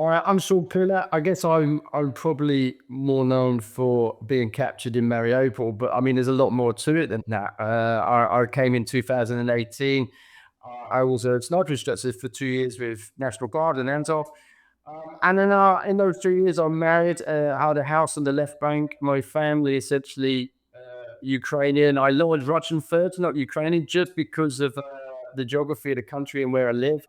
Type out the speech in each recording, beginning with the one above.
All right, I'm Shaun Pinner. I guess I'm probably more known for being captured in Mariupol, but I mean, there's a lot more to it than that. I came in 2018. I was a sniper instructor for 2 years with National Guard and Azov. And then in those 2 years, I married, had a house on the left bank. My family essentially Ukrainian. I learned Russian first, not Ukrainian, just because of the geography of the country and where I live.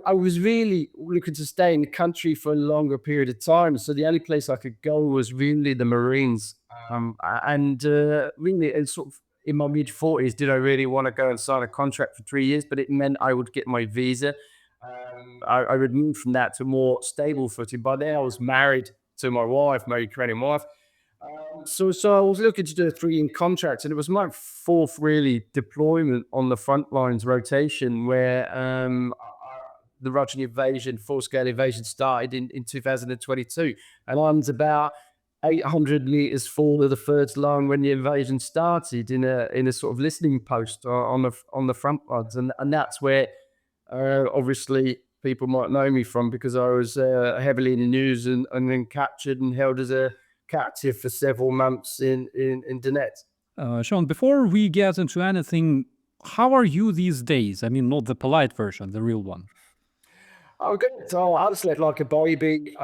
I was really looking to stay in the country for a longer period of time. So the only place I could go was really the Marines. And really, it's sort of in my mid 40s, did I really want to go and sign a contract for 3 years? But it meant I would get my visa. I would move from that to more stable footing. By then, I was married to my wife, my Ukrainian wife. So I was looking to do a 3-year contract, and it was my fourth really deployment on the front lines rotation where the Russian invasion, full-scale invasion started in 2022. And I was about 800 meters forward of the first line when the invasion started in a sort of listening post on the front lines. And that's where obviously people might know me from, because I was heavily in the news and then captured and held as a captive for several months in Donetsk. Shaun, before we get into anything, how are you these days? I mean, not the polite version, the real one. Oh, good. So I slept like a baby.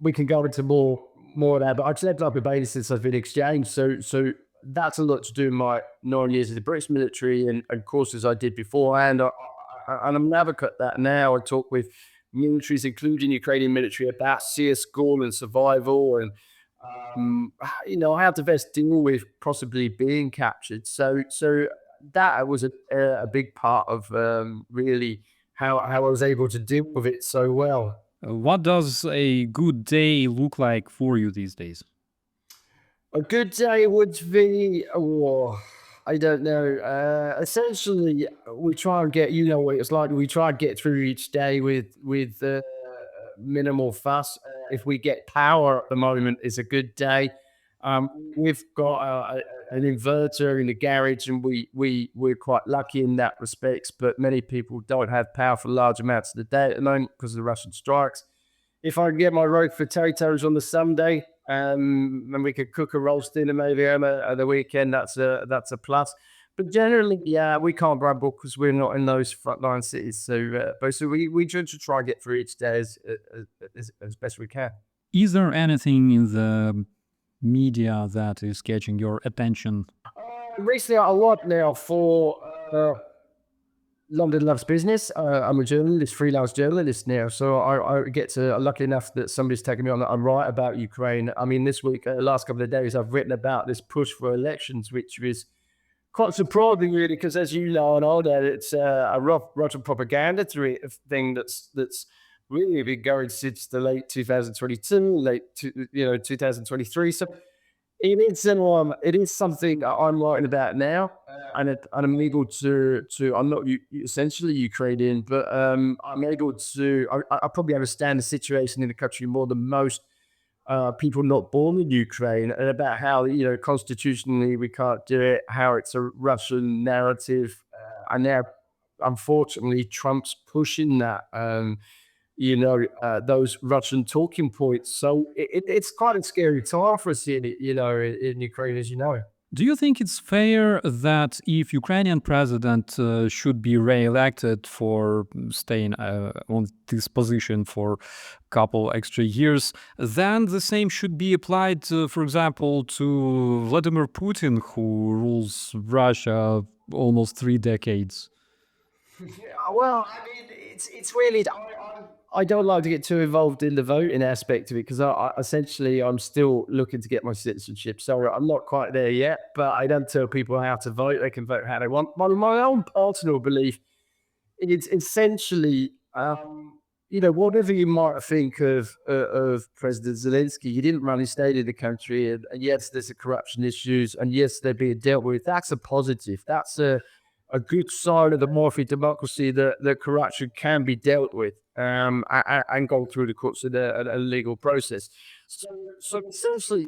We can go into more of that, but I've slept like a baby since I've been exchanged. So that's a lot to do with my 9 years in the British military and courses I did beforehand. And I'm an advocate that now. I talk with militaries, including Ukrainian military, about school and survival. And I have to best deal with possibly being captured. So that was a big part of really how I was able to deal with it so well. What does a good day look like for you these days? A good day would be, I don't know. Essentially, we try and get, what it's like. We try and get through each day with minimal fuss. If we get power at the moment, it's a good day. We've got an inverter in the garage, and we're quite lucky in that respect. But many people don't have power for large amounts of the day at the moment because of the Russian strikes. If I can get my roast potatoes on the Sunday, and we could cook a roast dinner maybe on the weekend, that's a plus. But generally, yeah, we can't grumble because we're not in those frontline cities. So we try and get through each day as best we can. Is there anything in the media that is catching your attention? Recently, a lot now for London Loves Business. I'm a journalist, freelance journalist now. So I get to, I'm lucky enough that somebody's taken me on that I write about Ukraine. I mean, this week, last couple of days, I've written about this push for elections, which was quite surprising, really, because as you know, that it's a Russian propaganda thing that's really been going since the late 2022, 2023. So it is something I'm writing about now, and I'm able to. I'm not essentially Ukrainian, but I'm able to. I probably understand the situation in the country more than most people not born in Ukraine, and about how constitutionally we can't do it, how it's a Russian narrative, and now unfortunately Trump's pushing that. Those Russian talking points. So it's quite a scary time for us in Ukraine, as you know. Do you think it's fair that if Ukrainian president should be re-elected for staying on this position for a couple extra years, then the same should be applied, for example, to Vladimir Putin, who rules Russia almost 3 decades? Yeah, well, I mean, it's really. I don't like to get too involved in the voting aspect of it because essentially I'm still looking to get my citizenship. So I'm not quite there yet, but I don't tell people how to vote. They can vote how they want. My own personal belief is essentially, whatever you might think of President Zelensky, he didn't run his state in the country, and yes, there's a corruption issues, and yes, they're being dealt with. That's a positive. That's a good sign of the morphic democracy that corruption can be dealt with and go through the courts of a legal process. So essentially,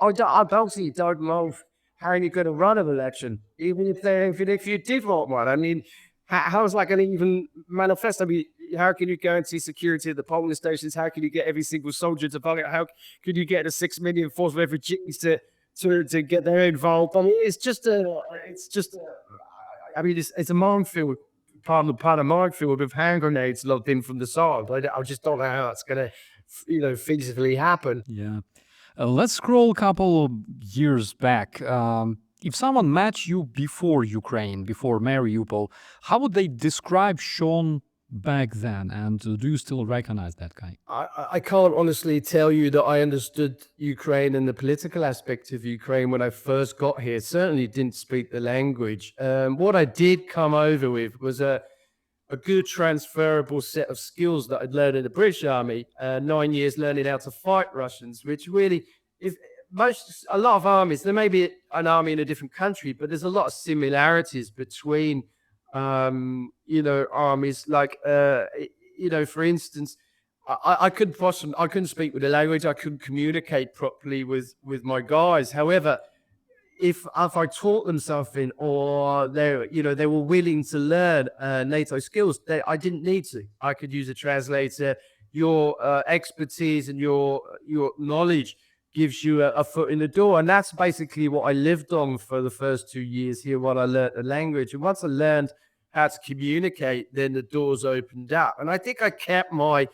I basically don't know how you're going to run an election, even if you did want one. I mean, how's that going to even manifest? I mean, how can you guarantee security at the polling stations? How can you get every single soldier to vote? How can you get the 6 million forced refugees to get their involved? I mean, I mean, it's a minefield, part of minefield with hand grenades lobbed in from the side. I just don't know how it's going to, feasibly happen. Yeah. Let's scroll a couple of years back. If someone met you before Ukraine, before Mariupol, how would they describe Shaun back then? And do you still recognize that guy? I can't honestly tell you that I understood Ukraine and the political aspect of Ukraine when I first got here. Certainly didn't speak the language. What I did come over with was a good transferable set of skills that I'd learned in the British Army. 9 years learning how to fight Russians, which really, if a lot of armies, there may be an army in a different country, but there's a lot of similarities between, armies. Like, for instance, I couldn't speak with the language. I couldn't communicate properly with my guys. However, if I taught them something, or they were willing to learn NATO skills, I didn't need to. I could use a translator. Your expertise and your knowledge gives you a foot in the door, and that's basically what I lived on for the first 2 years here while I learned the language. And once I learned how to communicate, then the doors opened up. And I think I kept my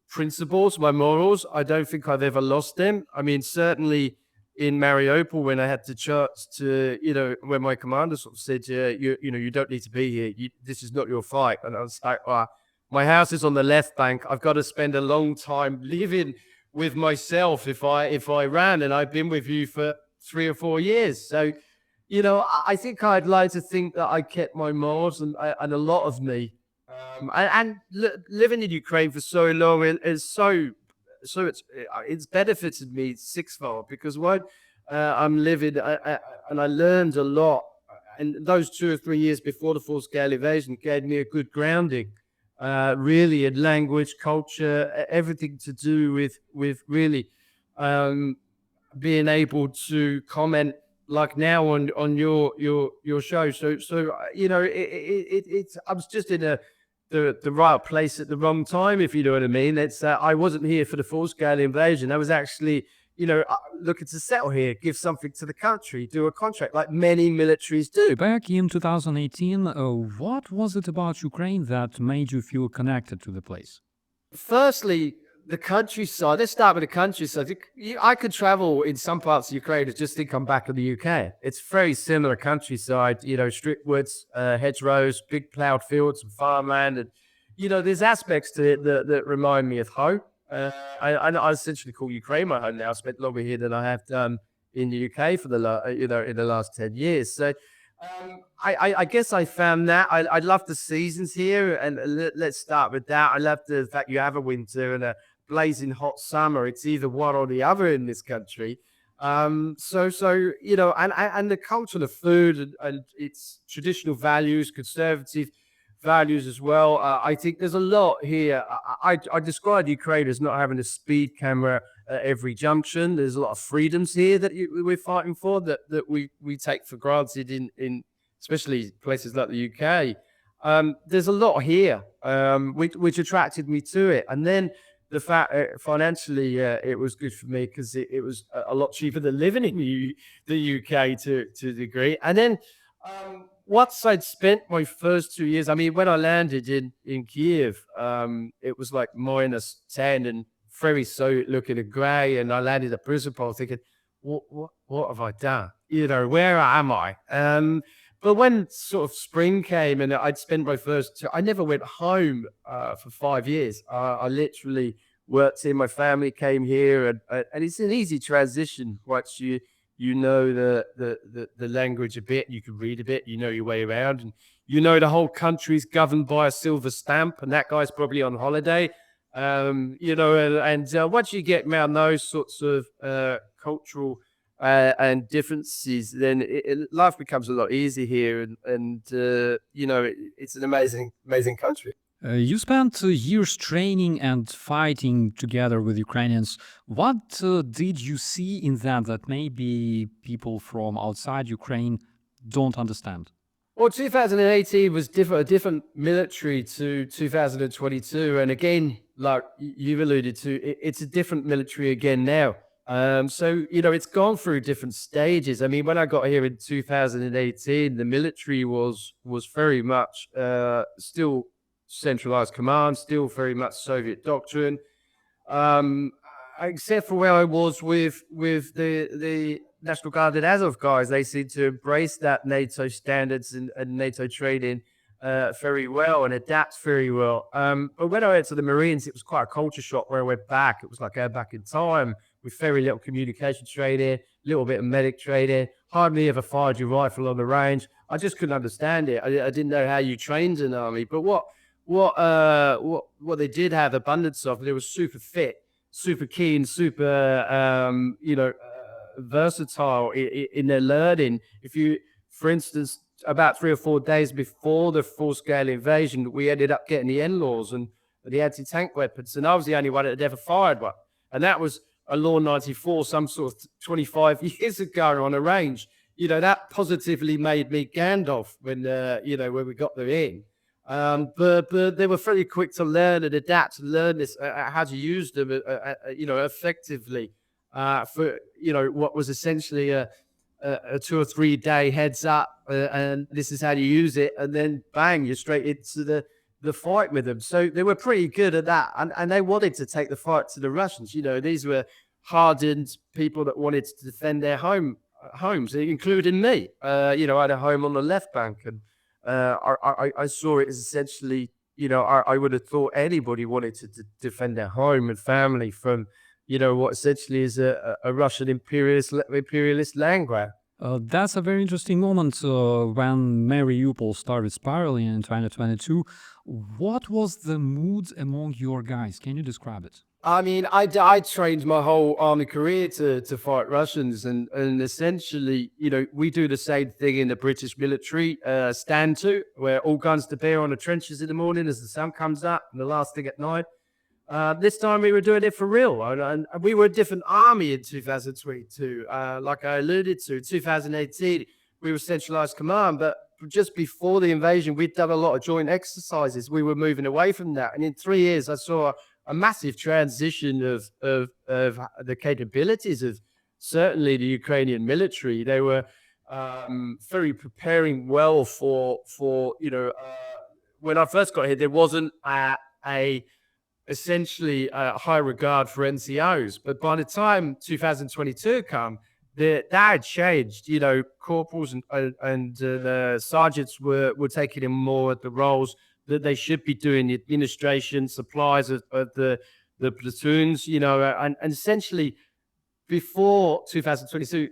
principles, my morals. I don't think I've ever lost them. I mean, certainly in Mariupol, when I had the chance to, when my commander sort of said, you don't need to be here. This is not your fight. And I was like, my house is on the left bank. I've got to spend a long time living with myself if I ran, and I've been with you for 3 or 4 years. So, I think I'd like to think that I kept my morals, and a lot of me. Living in Ukraine for so long is it's benefited me sixfold, because I'm living, and I learned a lot. And those 2 or 3 years before the full-scale invasion gave me a good grounding, really, in language, culture, everything to do with really being able to comment like now on your show. So it's I was just in the right place at the wrong time, if you know what I mean. It's I wasn't here for the full-scale invasion. I was actually, looking to settle here, give something to the country, do a contract like many militaries do. Back in 2018, what was it about Ukraine that made you feel connected to the place? Firstly, the countryside. Let's start with the countryside. I could travel in some parts of Ukraine and just think I'm back in the UK. It's very similar countryside, strict woods, hedgerows, big ploughed fields and farmland. And, there's aspects to it that remind me of home. I essentially call Ukraine my home now. I spent longer here than I have done in the UK for in the last 10 years. So I guess I found that. I love the seasons here, and let's start with that. I love the fact you have a winter and a blazing hot summer. It's either one or the other in this country. And the culture, the food, and its traditional values, conservative values as well. I think there's a lot here. I describe Ukraine as not having a speed camera at every junction. There's a lot of freedoms here that we're fighting for, that we take for granted in especially places like the UK. There's a lot here, which attracted me to it. And then the fact financially, it was good for me because it was a lot cheaper than living in the UK to a degree. And then once I'd spent my first 2 years, I mean, when I landed in Kiev, it was like -10 and very Soviet looking and grey. And I landed at Mariupol thinking, what have I done? Where am I? But when sort of spring came and I'd spent I never went home for 5 years. I literally worked here. My family came here, and it's an easy transition once you know the language a bit. You can read a bit. You know your way around, and the whole country's governed by a silver stamp, and that guy's probably on holiday. Once you get around those sorts of cultural and differences, then life becomes a lot easier here, and it's an amazing country. You spent years training and fighting together with Ukrainians. What did you see in that maybe people from outside Ukraine don't understand? Well, 2018 was different, a different military to 2022, and again, like you've alluded to, it's a different military again now. So it's gone through different stages. I mean, when I got here in 2018, the military was very much still centralized command, still very much Soviet doctrine. Um, except for where I was with the National Guard and Azov guys, they seem to embrace that NATO standards and NATO training very well and adapt very well. But when I went to the Marines, it was quite a culture shock. Where I went back, it was like going back in time with very little communication training, a little bit of medic training, hardly ever fired your rifle on the range. I just couldn't understand it. I didn't know how you trained an army. But what they did have abundance of, they were super fit, super keen, super versatile in their learning. If you, for instance, about 3 or 4 days before the full-scale invasion, we ended up getting the NLAWs and the anti-tank weapons, and I was the only one that had ever fired one, and that was a Law 94, some sort of 25 years ago on a range. That positively made me Gandalf when we got there in. But they were very quick to learn and adapt, to learn this, how to use them, effectively, for what was essentially a 2 or 3 day heads up, and this is how you use it, and then bang, you're straight into the fight with them. So they were pretty good at that, and they wanted to take the fight to the Russians. These were hardened people that wanted to defend their homes, including me. I had a home on the left bank, and I saw it as essentially, I would have thought anybody wanted to defend their home and family from, what essentially is a Russian imperialist land grab. That's a very interesting moment when Mariupol started spiraling in 2022. What was the mood among your guys? Can you describe it? I mean, I trained my whole army career to fight Russians, and essentially, we do the same thing in the British military, stand to, where all guns to bear on the trenches in the morning as the sun comes up, and the last thing at night. This time we were doing it for real, and we were a different army in 2022. Like I alluded to, 2018, we were centralized command, but just before the invasion, we'd done a lot of joint exercises. We were moving away from that, and in 3 years, I saw a massive transition of the capabilities of certainly the Ukrainian military. They were very preparing well for when I first got here, there wasn't essentially a high regard for NCOs. But by the time 2022 come, that had changed. Corporals and sergeants were taking in more at the roles that they should be doing, the administration, supplies of the platoons, and essentially before 2022,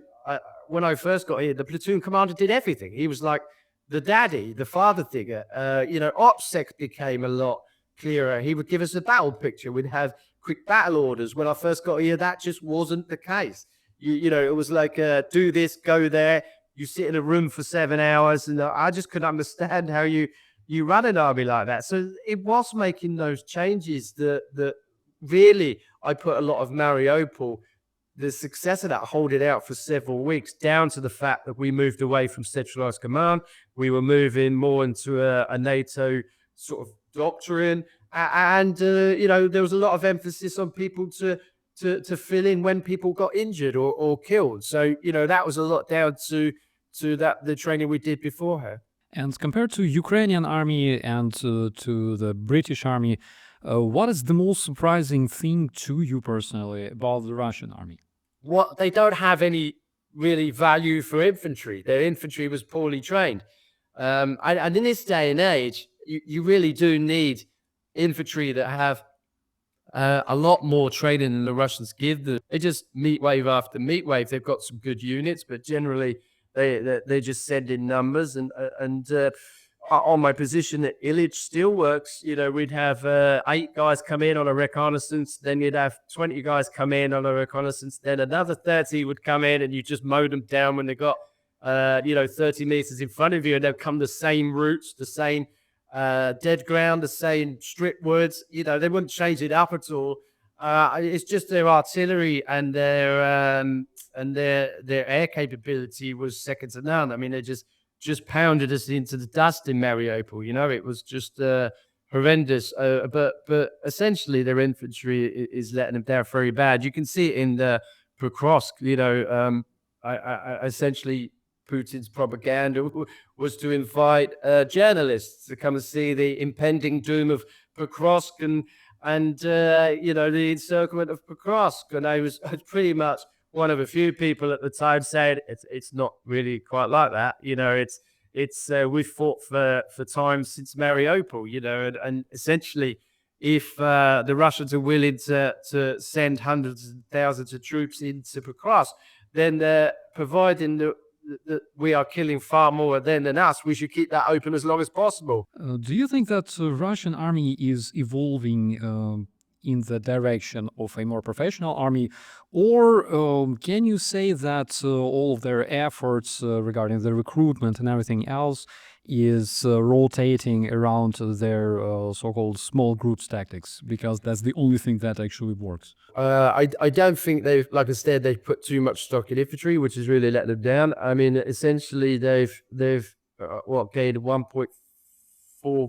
when I first got here, the platoon commander did everything. He was like the daddy, the father figure. OPSEC became a lot clearer. He would give us a battle picture. We'd have quick battle orders. When I first got here, that just wasn't the case. It was like, do this, go there. You sit in a room for 7 hours, and I just couldn't understand how you run an army like that. So it was making those changes that really, I put a lot of Mariupol, the success of that, hold it out for several weeks, down to the fact that we moved away from centralized command. We were moving more into a NATO sort of doctrine, and there was a lot of emphasis on people to fill in when people got injured or killed. So that was a lot down to the training we did beforehand. And compared to Ukrainian army and to the British army, what is the most surprising thing to you personally about the Russian army? What, they don't have any really value for infantry. Their infantry was poorly trained. And in this day and age, you really do need infantry that have a lot more training than the Russians give them. They just meat wave after meat wave. They've got some good units, but generally they just send in numbers. And on my position at Illich Steelworks, we'd have 8 guys come in on a reconnaissance, then you'd have 20 guys come in on a reconnaissance, then another 30 would come in, and you just mow them down when they got 30 meters in front of you, and they'll come the same routes, the same dead ground, the same strip woods. They wouldn't change it up at all. It's just their artillery and their air capability was second to none. I mean, just pounded us into the dust in Mariupol. You know, it was just horrendous. But essentially, their infantry is letting them down very bad. You can see it in the Pokrovsk. You know, essentially Putin's propaganda was to invite journalists to come and see the impending doom of Pokrovsk and you know, the encirclement of Pokrovsk. And I was pretty much one of a few people at the time saying it's not really quite like that. You know, it's we've fought for time since Mariupol. You know, and essentially, if the Russians are willing to send hundreds of thousands of troops into Pokrovsk, then providing that we are killing far more of them than us, we should keep that open as long as possible. Do you think that Russian army is evolving in the direction of a more professional army, or can you say that all of their efforts regarding the recruitment and everything else is rotating around their so-called small groups tactics, because that's the only thing that actually works? I don't think they've, like I said, they've put too much stock in infantry, which has really let them down. I mean, essentially they've what, gained 1.4,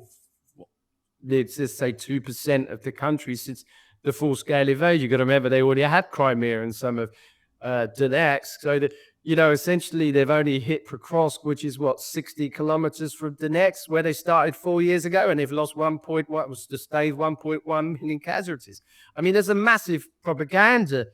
let's just say 2% of the country since the full-scale invasion. You've got to remember they already had Crimea and some of Donetsk. So that, you know, essentially they've only hit Pokrovsk, which is what, 60 kilometers from Donetsk, where they started 4 years ago, and they've lost 1.1 million casualties. I mean, there's a massive propaganda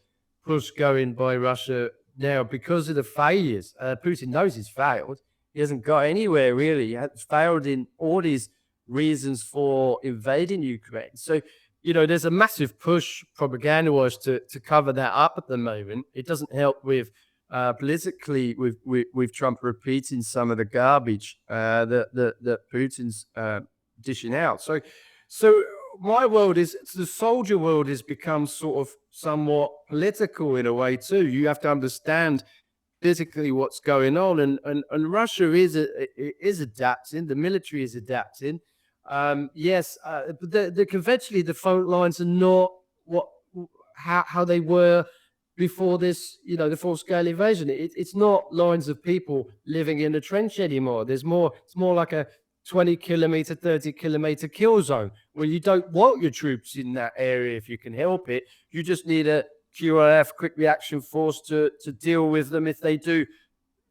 push going by Russia now because of the failures. Putin knows he's failed. He hasn't got anywhere really. He has failed in all these reasons for invading Ukraine. So, you know, there's a massive push propaganda-wise to cover that up at the moment. It doesn't help with politically with Trump repeating some of the garbage that Putin's dishing out. So my world is, the soldier world has become sort of somewhat political in a way too. You have to understand physically what's going on, and Russia is adapting. The military is adapting. Yes, but conventionally the front lines are not how they were before this, you know, the full-scale invasion. It's not lines of people living in a trench anymore. It's more like a 20-kilometer, 30-kilometer kill zone where you don't want your troops in that area if you can help it. You just need a QRF, quick reaction force, to deal with them if they do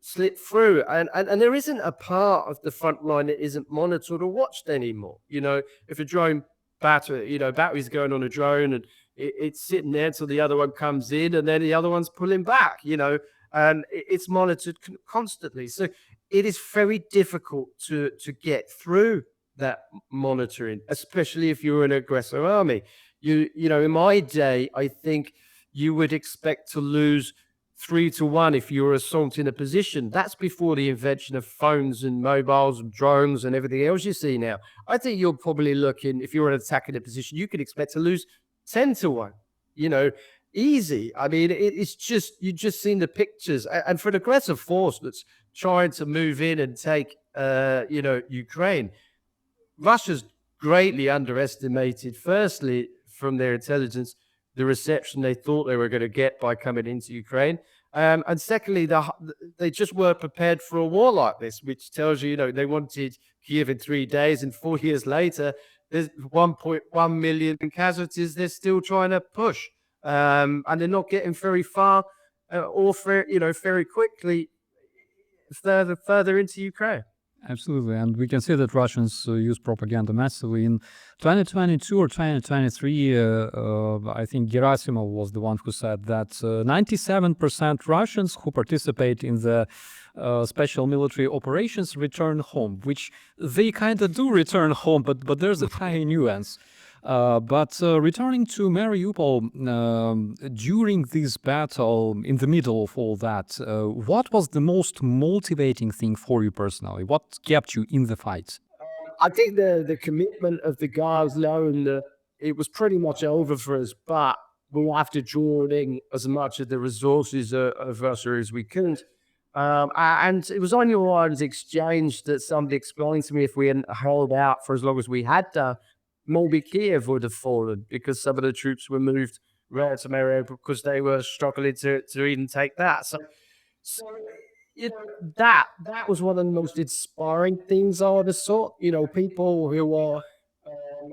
slip through. And there isn't a part of the front line that isn't monitored or watched anymore. You know, if a drone battery's going on a drone and it's sitting there until the other one comes in, and then the other one's pulling back, you know, and it's monitored constantly. So it is very difficult to get through that monitoring, especially if you're an aggressor army. You know, in my day, I think you would expect to lose 3-1 if you were assaulting a position. That's before the invention of phones and mobiles and drones and everything else you see now. I think you're probably looking, if you're attacking a position, you could expect to lose 10-1, you know, easy. I mean, it's just, you've just seen the pictures. And for an aggressive force that's trying to move in and take, you know, Ukraine, Russia's greatly underestimated, firstly, from their intelligence, the reception they thought they were going to get by coming into Ukraine. And secondly, they just weren't prepared for a war like this, which tells you, you know, they wanted Kiev in 3 days, and 4 years later, there's 1.1 million casualties they're still trying to push. And they're not getting very far very quickly further into Ukraine. Absolutely. And we can see that Russians use propaganda massively. In 2022 or 2023, I think Gerasimov was the one who said that 97% Russians who participate in the special military operations return home, which they kind of do return home, but there's a tiny nuance. But returning to Mariupol, during this battle, in the middle of all that, what was the most motivating thing for you personally? What kept you in the fight? I think the commitment of the guys knowing it was pretty much over for us, but we'll have to draw in as much of the resources of Russia as we could. And it was on your arms exchange that somebody explained to me, if we hadn't held out for as long as we had done, maybe Kiev would have fallen, because some of the troops were moved around to Mariupol because they were struggling to even take that. So you know, that was one of the most inspiring things I ever saw. You know, people who are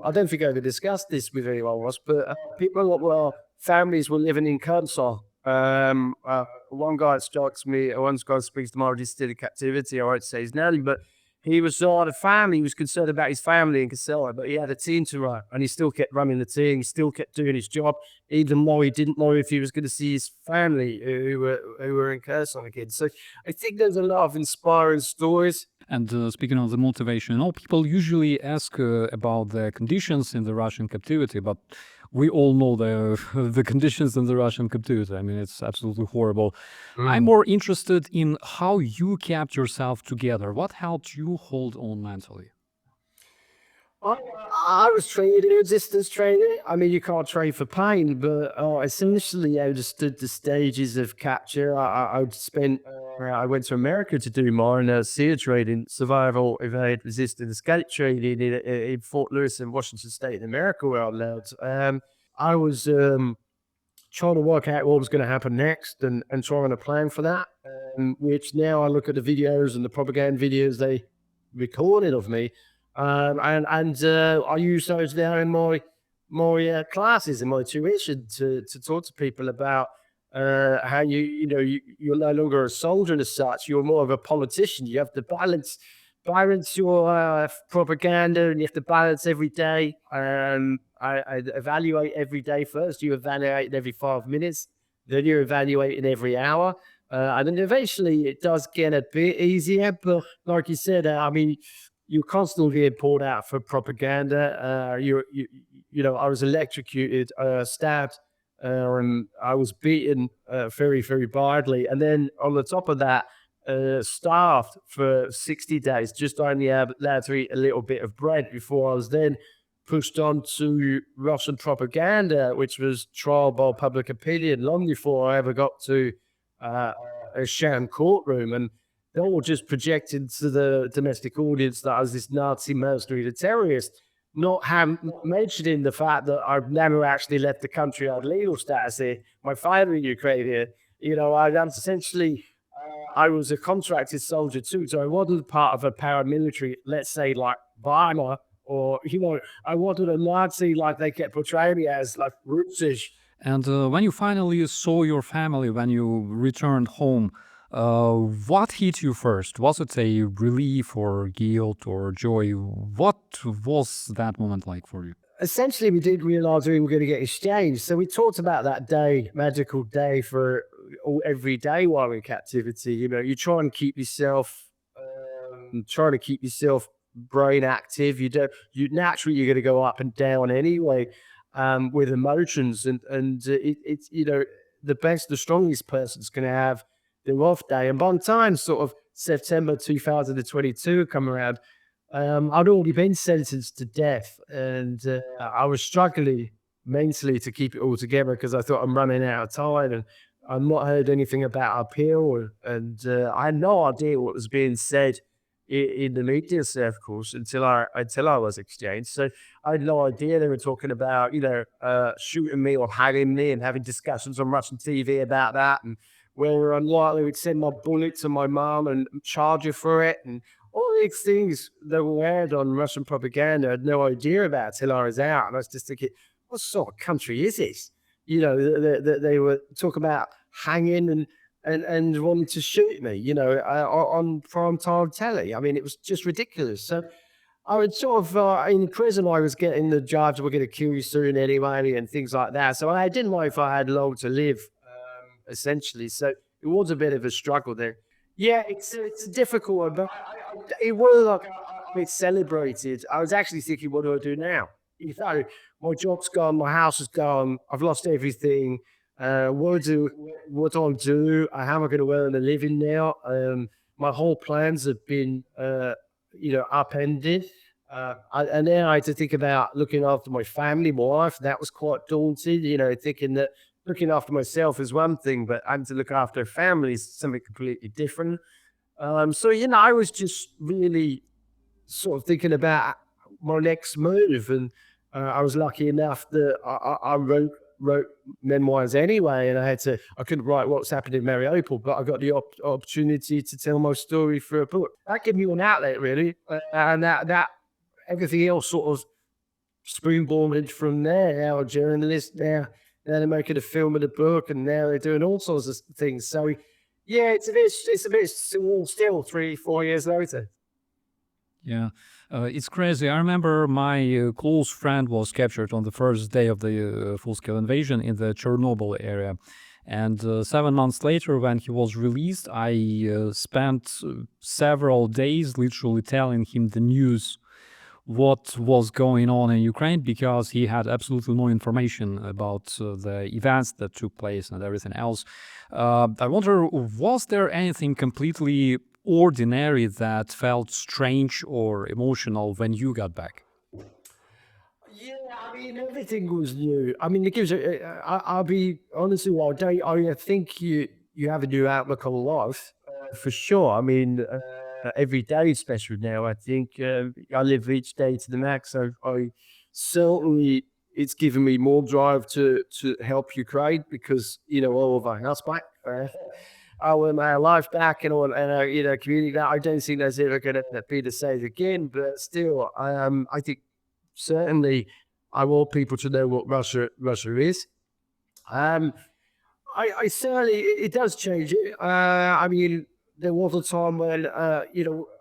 I don't think I ever discussed this with anyone else, but people that were families were living in council. One guy strikes me. One guy speaks to my still in captivity. I won't say his name, but he was sort of family. He was concerned about his family in Casella, but he had a team to run, and he still kept running the team. He still kept doing his job, even though he didn't know if he was going to see his family who were in Kherson again. So I think there's a lot of inspiring stories. And speaking of the motivation, people usually ask about the conditions in the Russian captivity, but we all know the the conditions in the Russian captivity. I mean, it's absolutely horrible. I'm more interested in how you kept yourself together. What helped you hold on mentally? I, I was trained in resistance training. I mean, you can't train for pain, but I essentially understood the stages of capture. I went to America to do mine, SEER training, survival, evade, resist, and escape training in Fort Lewis in Washington State in America, where I lived. I was trying to work out what was going to happen next and trying to plan for that. Which now I look at the videos and the propaganda videos they recorded of me, and I use those now in my classes in my tuition to talk to people about how you're no longer a soldier as such. You're more of a politician. You have to balance your propaganda, and you have to balance every day. I evaluate every day first. You evaluate every 5 minutes, then you're evaluating every hour. And then eventually it does get a bit easier. But like you said, I mean, you're constantly being pulled out for propaganda. I was electrocuted, stabbed, and I was beaten very, very badly. And then on the top of that, starved for 60 days, just only allowed to eat a little bit of bread before I was then pushed on to Russian propaganda, which was trialed by public opinion long before I ever got to uh, a sham courtroom. And they all just projected to the domestic audience that I was this Nazi mercenary, the terrorist, not mentioning the fact that I've never actually left the country. I had legal status here. My family in Ukraine. I'm essentially I was a contracted soldier too, so I wasn't part of a paramilitary, let's say like Weimar, or I wasn't a Nazi like they kept portraying me as, like Russisch. And when you finally saw your family, when you returned home, what hit you first? Was it a relief or guilt or joy? What was that moment like for you? Essentially, we did realize we were going to get exchanged. So we talked about that day, magical day for every day while in captivity. You try and keep yourself, trying to keep yourself brain active. You naturally you're going to go up and down anyway, with emotions, it's the strongest person's going to have their off day. And by the time sort of September 2022 come around, I'd already been sentenced to death, and I was struggling mentally to keep it all together because I thought I'm running out of time, and I've not heard anything about appeal, and I had no idea what was being said in the media circles until I was exchanged. So I had no idea they were talking about shooting me or hanging me, and having discussions on Russian TV about that, and whether unlikely would send my bullet to my mom and charge her for it, and all these things that were aired on Russian propaganda. I had no idea about till I was out, and I was just thinking, what sort of country is this? They were talking about hanging and wanting to shoot me, on prime time telly. I mean, it was just ridiculous. So I was sort of in prison. I was getting the jobs were going to kill you soon anyway, and things like that. So I didn't know if I had long to live, essentially. So it was a bit of a struggle there. Yeah, it's a difficult one, but it was like a bit celebrated. I was actually thinking, what do I do now? My job's gone, my house is gone, I've lost everything. What do I do? How am I going to earn a living now? My whole plans have been, upended. And then I had to think about looking after my family, my wife. That was quite daunting, thinking that looking after myself is one thing, but having to look after a family is something completely different. So I was just really sort of thinking about my next move, and I was lucky enough that I wrote wrote memoirs anyway, and I couldn't write what's happened in Mariupol, but I got the opportunity to tell my story for a book. That gave me an outlet, really, and that everything else sort of springboarded from there. Now a journalist, now they're making a film and a book, and now they're doing all sorts of things. So yeah, it's a bit still 3 4 years later. Yeah, it's crazy. I remember my close friend was captured on the first day of the full-scale invasion in the Chernobyl area. And 7 months later, when he was released, I spent several days literally telling him the news, what was going on in Ukraine, because he had absolutely no information about the events that took place and everything else. I wonder, was there anything completely ordinary that felt strange or emotional when you got back? Yeah, I mean, everything was new. I mean, it gives. I'll be honest with you. I think you have a new outlook on life, for sure. I mean, every day is special now. I think I live each day to the max. So I certainly it's given me more drive to help Ukraine because all of our house back. I want my life back and all, and community. That I don't think that's ever going to be the same again. But still, I think certainly I want people to know what Russia is. Um, I certainly it does change it. I mean, there was a time when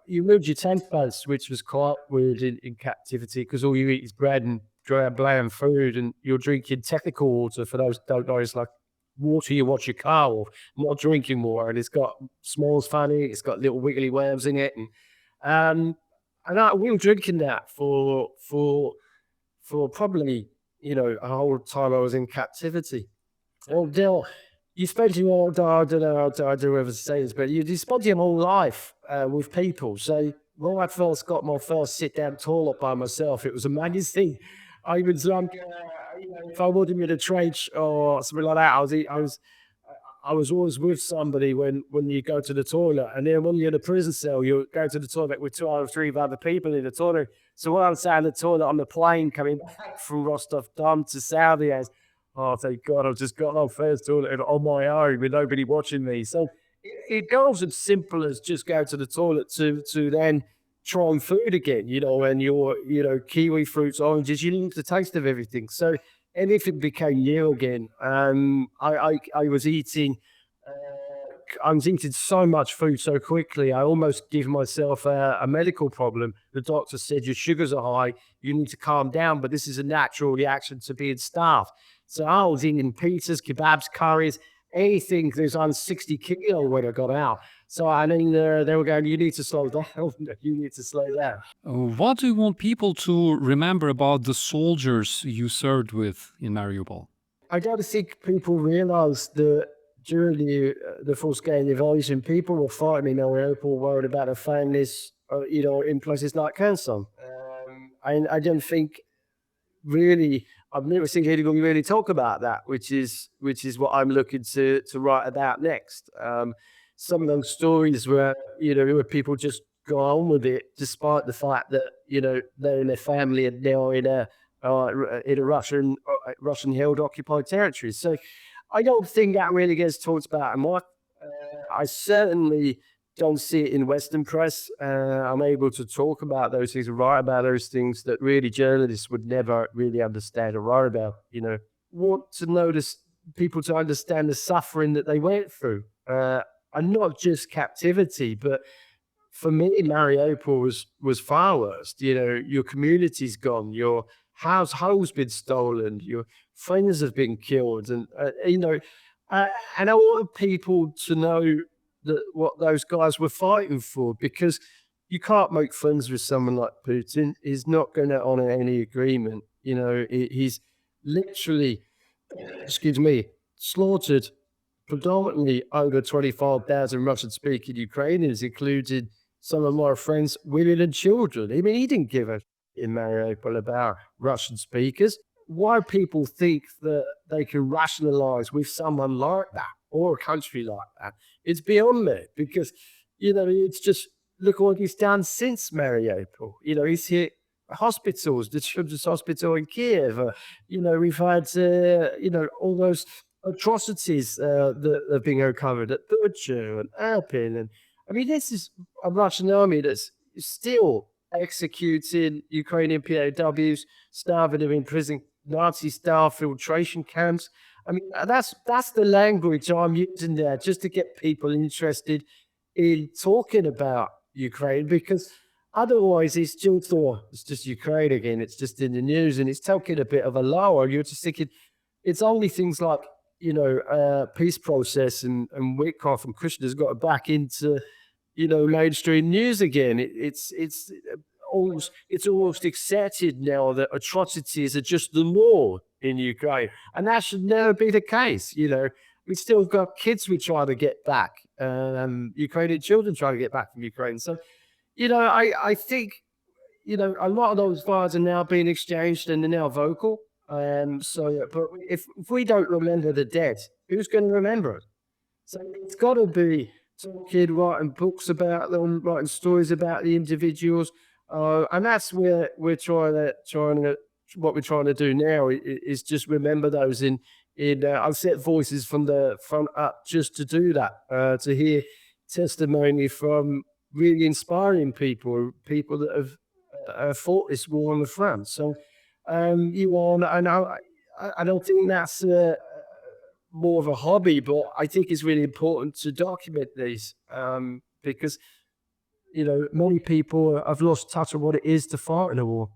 you moved your tent post, which was quite weird in captivity because all you eat is bread and dry bland food, and you're drinking technical water. For those who don't know, it's like water you wash your car with, not drinking water, and it's got smells funny. It's got little wiggly worms in it, um, we were drinking that for probably a whole time I was in captivity. Well, Dill, you spend your whole I don't know, I don't know whether to say this, but you spend your whole life with people. So when I first got my first sit down toilet by myself, it was amazing. I was if I wanted me to trench or something like that, I was always with somebody when you go to the toilet, and then when you're in a prison cell, you go to the toilet with two or three other people in the toilet. So when I'm sat in the toilet on the plane coming back from Rostov Don to Saudi, oh, thank God, I've just got off first toilet on my own with nobody watching me. So it goes as simple as just go to the toilet to then try and food again, and your, kiwi fruits, oranges, you need the taste of everything. So anything became new again. I was eating. I was eating so much food so quickly, I almost gave myself a medical problem. The doctor said your sugars are high, you need to calm down, but this is a natural reaction to being starved. So I was eating pizzas, kebabs, curries, anything that's on 60 kilo when I got out. So I mean, they were going, you need to slow down. You need to slow down. What do you want people to remember about the soldiers you served with in Mariupol? I don't think people realize that during the full scale invasion, people were fighting in Mariupol, worried about their families, in places like Kherson. I don't think really, I've never seen anyone really talk about that, which is what I'm looking to write about next. Some of those stories where people just go on with it, despite the fact that they're in their family and they're in a Russian held occupied territory. So I don't think that really gets talked about much. I certainly don't see it in Western press. I'm able to talk about those things, write about those things that really journalists would never really understand or write about. Want to notice people to understand the suffering that they went through, and not just captivity, but for me, Mariupol was far worse. Your community's gone, your household's been stolen, your friends have been killed, and I want people to know that what those guys were fighting for, because you can't make friends with someone like Putin. He's not going to honor any agreement. He's literally, excuse me, slaughtered predominantly over 25,000 Russian-speaking Ukrainians, including some of my friends, women and children. I mean, he didn't give a in Mariupol about Russian speakers. Why people think that they can rationalize with someone like that or a country like that, it's beyond me, because, it's just, look what he's done since Mariupol. He's hit hospitals, the children's hospital in Kiev. We've had, all those atrocities that are being uncovered at Butcher and Irpin. And I mean, this is a Russian army that's still executing Ukrainian POWs, starving them in prison, Nazi-style filtration camps. I mean, that's the language I'm using there just to get people interested in talking about Ukraine, because otherwise it's just, it's just Ukraine again. It's just in the news and it's taking a bit of a lull. You're just thinking it's only things like, peace process and Witkoff and Kushner's got back into, mainstream news again. It's almost accepted now that atrocities are just the law in Ukraine, and that should never be the case. We still got kids we try to get back, Ukrainian children trying to get back from Ukraine. So, I think, a lot of those fires are now being exchanged and they're now vocal. But if we don't remember the dead, who's going to remember it? So it's got to be some kid writing books about them, writing stories about the individuals, and that's where we're what we're trying to do now is just remember those I've set voices from the front up just to do that, to hear testimony from really inspiring people that have fought this war on the front. So, I don't think that's more of a hobby, but I think it's really important to document these, because many people have lost touch of what it is to fight in a war.